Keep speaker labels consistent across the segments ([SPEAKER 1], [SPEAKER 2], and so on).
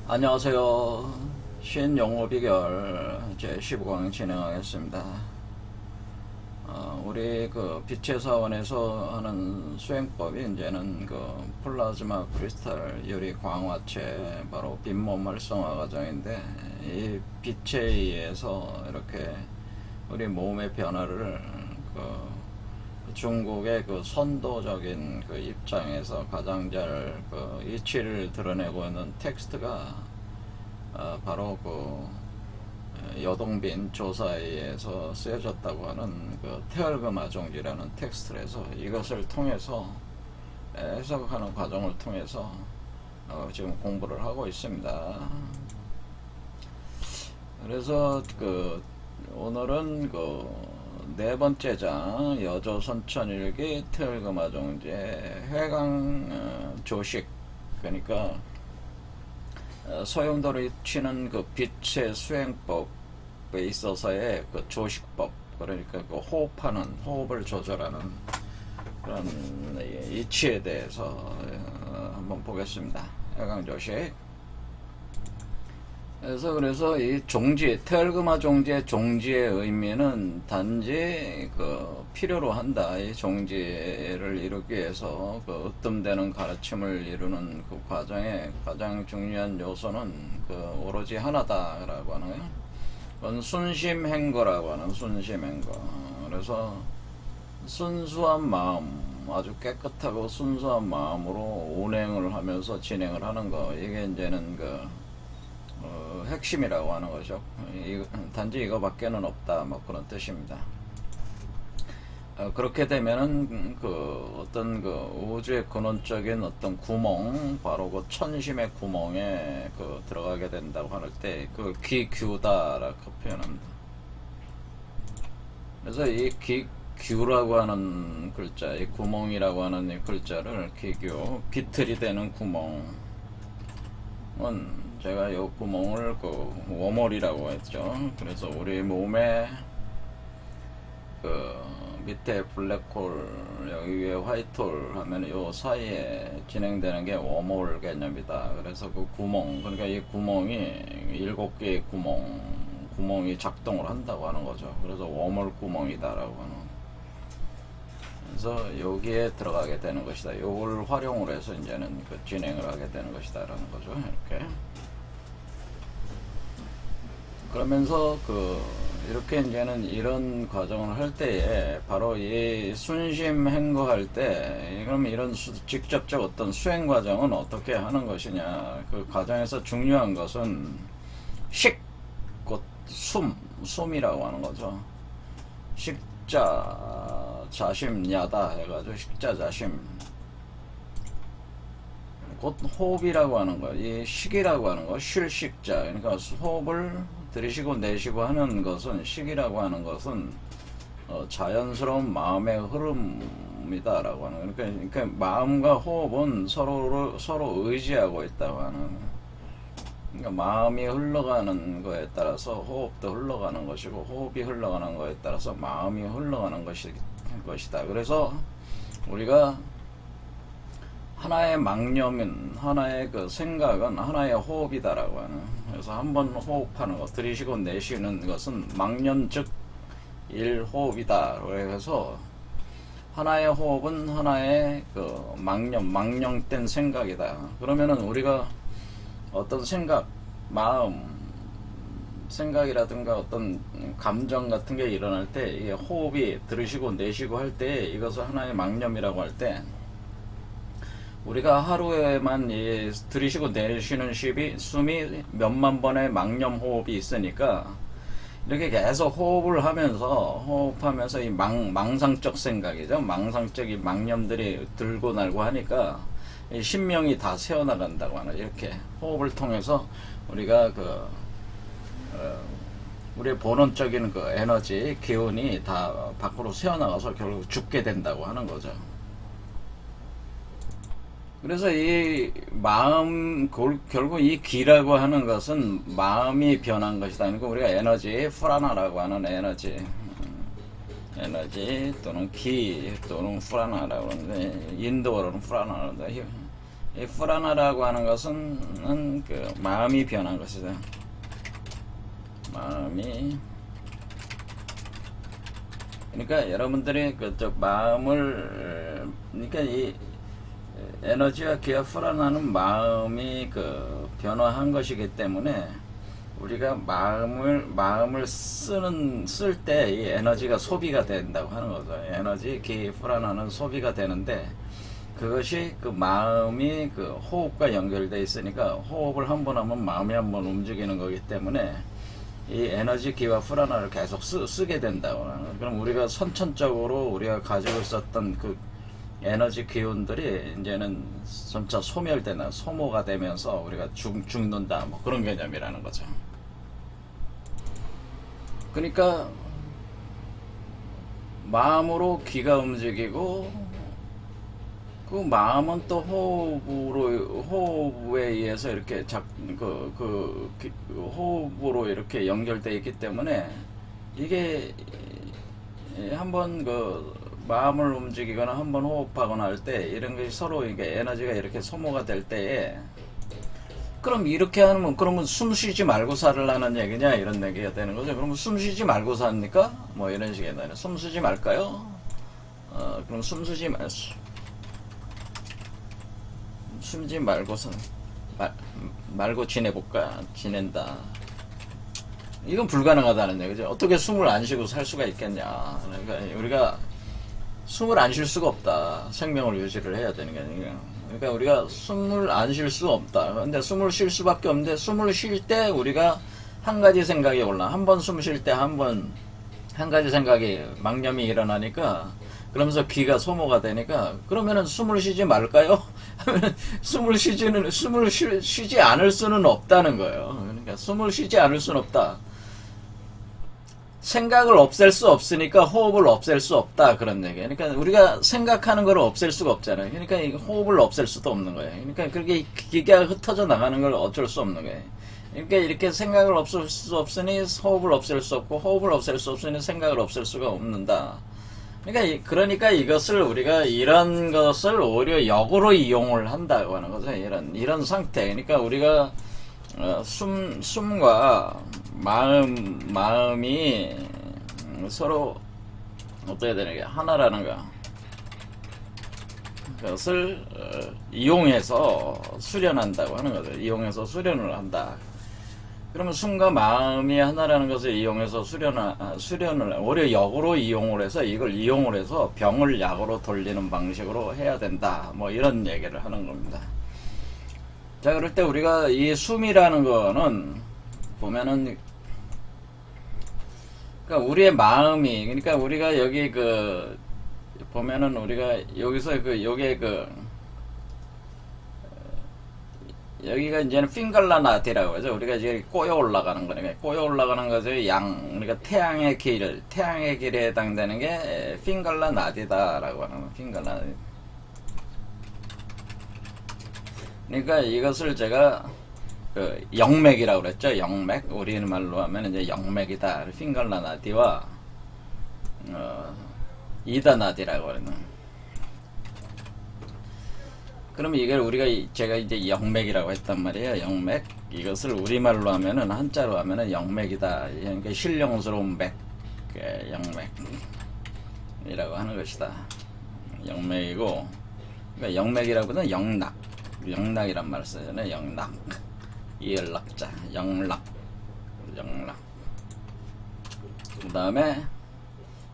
[SPEAKER 1] 안녕하세요. 신영어 비결 제 15강 진행하겠습니다. 우리 그 빛의 사원에서 하는 수행법이 이제는 그 플라즈마 크리스탈 유리 광화체 바로 빈몸 활성화 과정인데, 이 빛에 의해서 이렇게 우리 몸의 변화를 중국의 그 선도적인 그 입장에서 가장 잘 그 이치를 드러내고 있는 텍스트가 바로 그 여동빈 조사에 의해서 쓰여졌다고 하는 그 태얼금아종지라는 텍스트에서 이것을 통해서 해석하는 과정을 통해서 지금 공부를 하고 있습니다. 그래서 그 오늘은 그 네 번째 장 여조선천일기 태얼금아종제 회강 조식, 그러니까 소용돌이 치는 그 빛의 수행법에 있어서의 그 조식법, 그러니까 그 호흡을 조절하는 그런 이치에 대해서 한번 보겠습니다. 회강 조식. 그래서 이 종지, 태얼금아 종지의 종지의 의미는 단지 그 필요로 한다. 이 종지를 이루기 위해서 그 으뜸되는 가르침을 이루는 그 과정의 가장 중요한 요소는 그 오로지 하나다라고 하는 거예요. 그건 순심행거라고 하는 순심행거. 그래서 순수한 마음, 아주 깨끗하고 순수한 마음으로 운행을 하면서 진행을 하는 거. 이게 이제는 그 핵심이라고 하는 거죠. 단지 이거밖에는 없다, 뭐 그런 뜻입니다. 그렇게 되면은 그 어떤 그 우주의 근원적인 어떤 구멍, 바로 그 천심의 구멍에 그 들어가게 된다고 할 때 그걸 기규다라고 표현합니다. 그래서 이 규라고 하는 글자, 이 구멍이라고 하는 이 글자를 기규, 비틀이 되는 구멍은 제가 이 구멍을 그 워멀이라고 했죠. 그래서 우리 몸에 그 밑에 블랙홀, 여기 위에 화이트홀 하면 요 사이에 진행되는 게 워멀 개념이다. 그래서 그 구멍, 그러니까 이 구멍이 7개의 구멍이 작동을 한다고 하는 거죠. 그래서 워멀 구멍이다라고 하는. 그래서 여기에 들어가게 되는 것이다. 이걸 활용을 해서 이제는 그 진행을 하게 되는 것이다라는 거죠. 이렇게. 그러면서 이렇게 이제는 이런 과정을 할 때에 바로 이 순심 행거할 때, 그럼 이런 직접적 어떤 수행 과정은 어떻게 하는 것이냐. 그 과정에서 중요한 것은 곧 숨이라고 하는 거죠. 식자 자심 야다 해가지고 식자 자심, 곧 호흡이라고 하는 거, 이 식이라고 하는 거, 쉴 식자. 그러니까 호흡을 들이쉬고 내쉬고 하는 것은, 식이라고 하는 것은 자연스러운 마음의 흐름이다라고 하는. 그러니까 마음과 호흡은 서로 의지하고 있다고 하는. 그러니까 마음이 흘러가는 거에 따라서 호흡도 흘러가는 것이고, 호흡이 흘러가는 거에 따라서 마음이 흘러가는 것이다. 그래서 우리가 하나의 망념은, 하나의 그 생각은 하나의 호흡이다라고 하는. 그래서 한번 호흡하는 것, 들이쉬고 내쉬는 것은 망념 즉 일호흡이다. 그래서 하나의 호흡은 하나의 그 망령된 생각이다. 그러면은 우리가 어떤 생각이라든가 어떤 감정 같은 게 일어날 때, 이게 호흡이 들이쉬고 내쉬고 할 때 이것을 하나의 망념이라고 할 때, 우리가 하루에만 들이쉬고 내쉬는 숨이 몇만 번의 망념 호흡이 있으니까, 이렇게 계속 호흡하면서 이 망상적 생각이죠. 망상적인 망념들이 들고 날고 하니까 이 신명이 다 새어나간다고 하는. 이렇게 호흡을 통해서 우리가 우리의 본원적인 그 에너지, 기운이 다 밖으로 새어나가서 결국 죽게 된다고 하는 거죠. 그래서 이 마음, 결국 이 기라고 하는 것은 마음이 변한 것이다. 그러니까 우리가 에너지, 프라나라고 하는 에너지 또는 기 또는 프라나라고 하는데, 인도어로는 프라나라고 하는데, 이 프라나라고 하는 것은 그 마음이 변한 것이다. 마음이. 그러니까 여러분들이 그쪽 마음을, 그러니까 이 에너지와 기와 프라나는 마음이 그 변화한 것이기 때문에 우리가 마음을 쓸 때 이 에너지가 소비가 된다고 하는 거죠. 에너지, 기, 프라나는 소비가 되는데 그것이 그 마음이 그 호흡과 연결되어 있으니까 호흡을 한 번 하면 마음이 한 번 움직이는 거기 때문에 이 에너지, 기와 프라나를 계속 쓰게 된다고. 그럼 우리가 선천적으로 우리가 가지고 있었던 그 에너지 기운들이 이제는 점차 소멸되나 소모가 되면서 우리가 죽는다, 뭐 그런 개념이라는 거죠. 그러니까 마음으로 기가 움직이고 그 마음은 또 호흡에 의해서 이렇게 호흡으로 이렇게 연결되어 있기 때문에 이게 한번 그 마음을 움직이거나 한번 호흡하거나 할 때 이런 것이 서로 이게 에너지가 이렇게 소모가 될 때에 그럼 이렇게 하면 그러면 숨 쉬지 말고 살으라는 얘기냐 이런 얘기가 되는 거죠. 그러면 숨 쉬지 말고 삽니까? 뭐 이런 식의 말이에요. 숨 쉬지 말까요? 그럼 숨쉬지 말고 말고 지내볼까? 지낸다. 이건 불가능하다는 얘기죠. 어떻게 숨을 안 쉬고 살 수가 있겠냐. 그러니까 우리가 숨을 안 쉴 수가 없다. 생명을 유지를 해야 되는 게 아니에요. 그러니까 우리가 숨을 안 쉴 수 없다. 근데 숨을 쉴 수밖에 없는데 숨을 쉴 때 우리가 한 가지 생각이 올라. 한 번 숨 쉴 때 한 가지 생각이 망념이 일어나니까 그러면서 기가 소모가 되니까 그러면은 숨을 쉬지 말까요? 숨을 쉬지 않을 수는 없다는 거예요. 그러니까 숨을 쉬지 않을 수는 없다. 생각을 없앨 수 없으니까 호흡을 없앨 수 없다 그런 얘기예요. 그러니까 우리가 생각하는 걸 없앨 수가 없잖아요. 그러니까 호흡을 없앨 수도 없는 거예요. 그러니까 그렇게 기가 흩어져 나가는 걸 어쩔 수 없는 거예요. 그러니까 이렇게 생각을 없앨 수 없으니 호흡을 없앨 수 없고 호흡을 없앨 수 없으니 생각을 없앨 수가 없는다. 그러니까 이것을 우리가 이런 것을 오히려 역으로 이용을 한다고 하는 거죠. 이런 상태. 그러니까 우리가 숨과 마음이 서로 어떻게 되는 게 하나라는 거. 그것을 이용해서 수련한다고 하는 거죠. 이용해서 수련을 한다. 그러면 숨과 마음이 하나라는 것을 이용해서 수련을 오히려 역으로 이용을 해서 이걸 이용을 해서 병을 약으로 돌리는 방식으로 해야 된다. 뭐 이런 얘기를 하는 겁니다. 자, 그럴 때 우리가 이 숨이라는 거는 보면은 그러니까 우리의 마음이 그러니까 우리가 여기 그 보면은 우리가 여기서 여기가 이제는 핑갈라나디라고 하죠. 우리가 이제 꼬여 올라가는 거니까 꼬여 올라가는 거죠. 그러니까 태양의 길에 해당되는 게 핑갈라나디다라고 하는 거. 핑갈라나디. 그러니까 이것을 제가 그 영맥이라고 그랬죠. 영맥. 우리말로 하면 이제 영맥이다. 핑갈라나디와 이다나디라고 하는. 그러면 이걸 제가 이제 영맥이라고 했단 말이에요. 영맥. 이것을 우리말로 하면은 한자로 하면은 영맥이다. 그러니까 신령스러운 맥, 영맥이라고 하는 것이다. 영맥이고, 그러니까 영맥이라고 하면 영락이란 말을 쓰잖아요. 영락, 이을락자, 영락. 그 다음에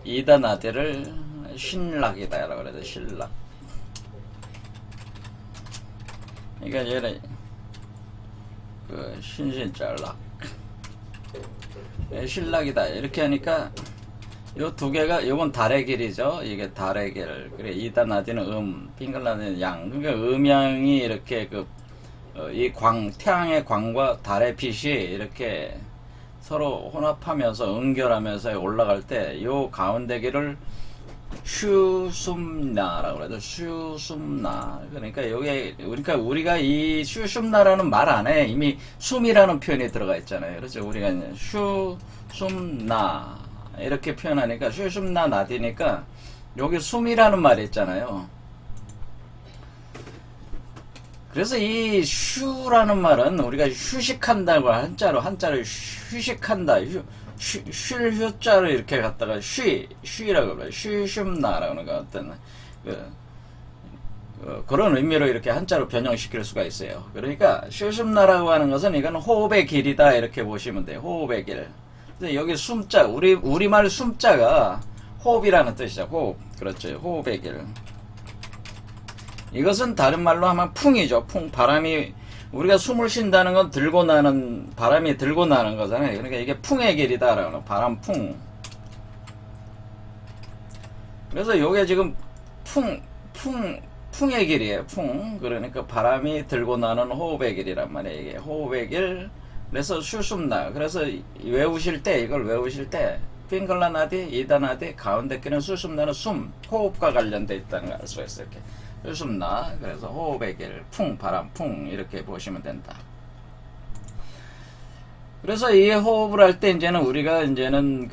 [SPEAKER 1] 이다나디를 신락이다라고 그래요. 신락. 그러니까 얘는 그 신신짤락 신락이다 이렇게 하니까 요 두 개가 요건 달의 길이죠. 이게 달의 길. 그래 이다나디는 핑글라는 양. 그러니까 음양이 이렇게 이 태양의 광과 달의 빛이 이렇게 서로 혼합하면서 응결하면서 올라갈 때 요 가운데 길을 슈숨나라고 그러죠. 슈숨나. 그러니까 우리가 이 슈숨나라는 말 안에 이미 숨이라는 표현이 들어가 있잖아요. 그렇죠. 우리가 이제 슈숨나 이렇게 표현하니까 슈숨나 나디니까 여기 숨이라는 말이 있잖아요. 그래서 이 슈라는 말은 우리가 휴식한다고 한자를 휴식한다. 쉴 휴자를 이렇게 갖다가 쉬라고 그래요. 쉬심나라는 거 어떤 그런 의미로 이렇게 한자로 변형시킬 수가 있어요. 그러니까 쉬심나라고 하는 것은 이건 호흡의 길이다 이렇게 보시면 돼요. 호흡의 길. 근데 여기 숨자 우리말 숨자가 호흡이라는 뜻이죠. 호흡. 그렇죠. 호흡의 길. 이것은 다른 말로 하면 풍이죠. 풍. 바람이 우리가 숨을 쉰다는 건 들고 나는 바람이 들고 나는 거잖아요. 그러니까 이게 풍의 길이다라고 바람 풍. 그래서 요게 지금 풍의 길이에요. 풍. 그러니까 바람이 들고 나는 호흡의 길이란 말이에요. 이게 호흡의 길. 그래서 수숨나. 그래서 외우실 때 이걸 외우실 때 핑글라나디, 이다나디, 가운데 끼는 수숨나는 숨, 호흡과 관련돼 있다는 걸 알 수가 있어요. 이렇게. 수숨나. 그래서 호흡의 길, 풍, 바람, 풍 이렇게 보시면 된다. 그래서 이 호흡을 할 때 이제는 우리가 이제는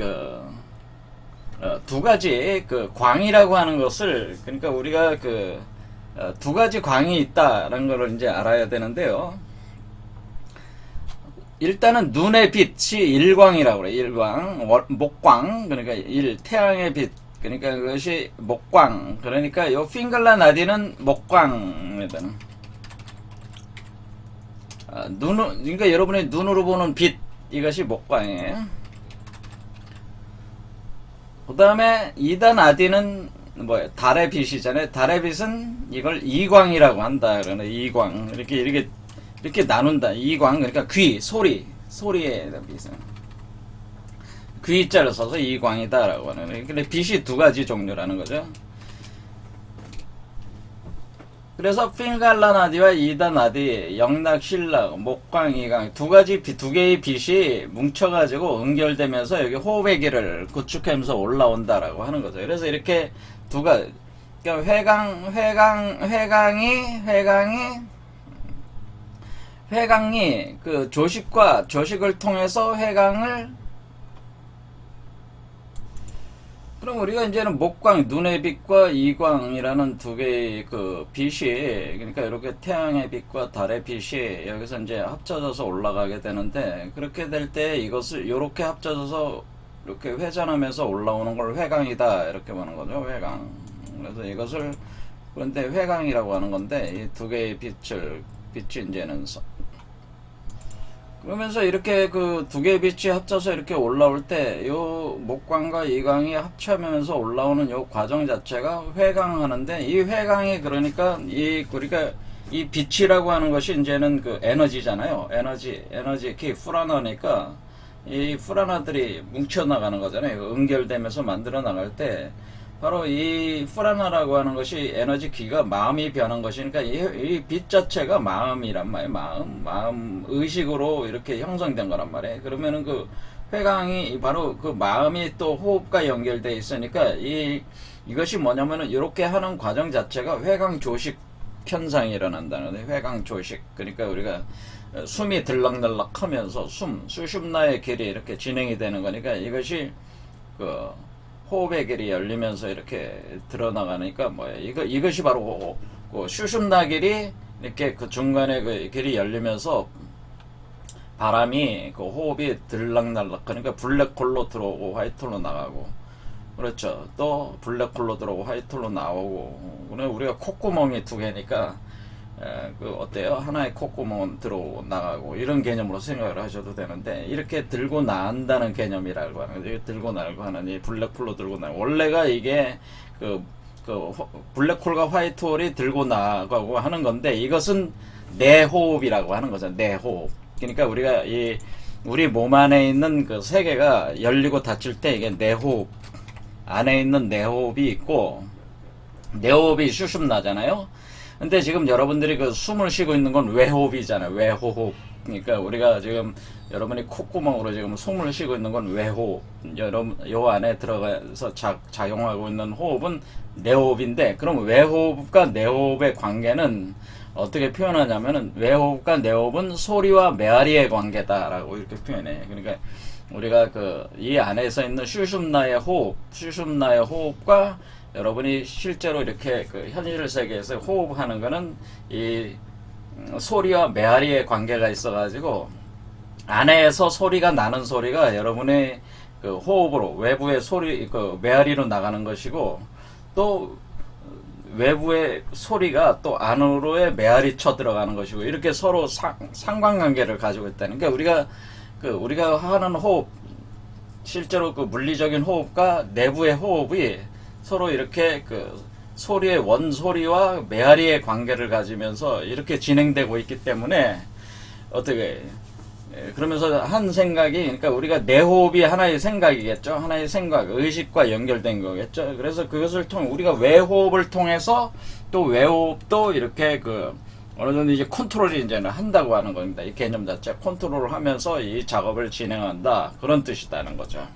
[SPEAKER 1] 두 가지 광이라고 하는 것을 그러니까 우리가 두 가지 광이 있다라는 걸 이제 알아야 되는데요. 일단은 눈의 빛이 일광이라고 그래요. 일광, 목광, 그러니까 태양의 빛, 그러니까 그것이 목광. 그러니까 요 핑글라 나디는 목광입니다. 그러니까 여러분이 눈으로 보는 빛, 이것이 목광이에요. 그 다음에 이다 나디는 뭐예요? 달의 빛이잖아요. 달의 빛은 이걸 이광이라고 한다. 그러네. 이광. 이렇게 나눈다. 이광. 그러니까 귀, 소리의 빛은. 귀자를 써서 이광이다라고 하는. 근데 빛이 두 가지 종류라는 거죠. 그래서 핑갈라나디와 이다나디, 영락실락, 목광, 이광 두 개의 빛이 뭉쳐가지고 응결되면서 여기 호흡의 길을 구축하면서 올라온다라고 하는 거죠. 그래서 이렇게 두 가지. 그러니까 회강이 그 조식을 통해서 회강을 그럼 우리가 이제는 목광, 눈의 빛과 이광이라는 두 개의 빛이 그러니까 이렇게 태양의 빛과 달의 빛이 여기서 이제 합쳐져서 올라가게 되는데 그렇게 될 때 이것을 이렇게 합쳐져서 이렇게 회전하면서 올라오는 걸 회광이다 이렇게 보는 거죠. 회광. 그래서 이것을 그런데 회광이라고 하는 건데 이 두 개의 빛이 이제는 그러면서 이렇게 두 개의 빛이 합쳐서 이렇게 올라올 때 요 목광과 이광이 합쳐면서 올라오는 요 과정 자체가 회광하는데 이 회광이 그러니까 우리가 이 빛이라고 하는 것이 이제는 에너지잖아요. 에너지 키 프라나니까 이 프라나들이 뭉쳐 나가는 거잖아요. 응결되면서 만들어 나갈 때 바로 이 프라나라고 하는 것이 에너지 기가 마음이 변한 것이니까 이 빛 자체가 마음이란 말이에요. 마음 의식으로 이렇게 형성된 거란 말이에요. 그러면은 회광이 바로 마음이 또 호흡과 연결돼 있으니까 이것이 뭐냐면은 이렇게 하는 과정 자체가 회광 조식 현상이 일어난다는 거예요. 회광 조식. 그러니까 우리가 숨이 들락날락 하면서 수심나의 길이 이렇게 진행이 되는 거니까 이것이 호흡의 길이 열리면서 이렇게 드러나가니까 이것이 바로 수심나 길이 이렇게 중간에 길이 열리면서 바람이 호흡이 들락날락 그러니까 블랙홀로 들어오고 화이트홀로 나가고 그렇죠. 또 블랙홀로 들어오고 화이트홀로 나오고 그러면 우리가 콧구멍이 두 개니까 어때요? 하나의 콧구멍은 들어오고 나가고 이런 개념으로 생각을 하셔도 되는데 이렇게 들고 나간다는 개념이라고 하는 거죠. 들고 나가고 하는 이 블랙홀로 들고 나가고 원래가 이게 블랙홀과 화이트홀이 들고 나가고 하는 건데 이것은 내호흡이라고 하는 거죠. 내호흡. 그러니까 우리가 우리 몸 안에 있는 세 개가 열리고 닫힐 때 이게 내호흡 안에 있는 내호흡이 있고 내호흡이 수심나잖아요. 근데 지금 여러분들이 숨을 쉬고 있는 건 외호흡이잖아요. 외호흡. 그러니까 우리가 지금 여러분이 콧구멍으로 지금 숨을 쉬고 있는 건 외호흡. 요 안에 들어가서 작용하고 있는 호흡은 내호흡인데 그럼 외호흡과 내호흡의 관계는 어떻게 표현하냐면은 외호흡과 내호흡은 소리와 메아리의 관계다라고 이렇게 표현해요. 그러니까 우리가 이 안에서 있는 수심나의 호흡과 여러분이 실제로 이렇게 현실 세계에서 호흡하는 거는 소리와 메아리의 관계가 있어가지고 안에서 소리가 나는 소리가 여러분의 그 호흡으로 외부의 소리 그 메아리로 나가는 것이고 또 외부의 소리가 또 안으로의 메아리 쳐 들어가는 것이고 이렇게 서로 상관관계를 가지고 있다는 게 우리가 하는 호흡 실제로 그 물리적인 호흡과 내부의 호흡이 서로 이렇게 그 소리의 원소리와 메아리의 관계를 가지면서 이렇게 진행되고 있기 때문에 어떻게 그러면서 한 생각이 그러니까 우리가 내 호흡이 하나의 생각이겠죠. 하나의 생각, 의식과 연결된 거겠죠. 그래서 그것을 통해 우리가 외호흡을 통해서 또 외호흡도 이렇게 그 어느 정도 이제 컨트롤이 이제는 한다고 하는 겁니다. 이 개념 자체 컨트롤을 하면서 이 작업을 진행한다 그런 뜻이다는 거죠.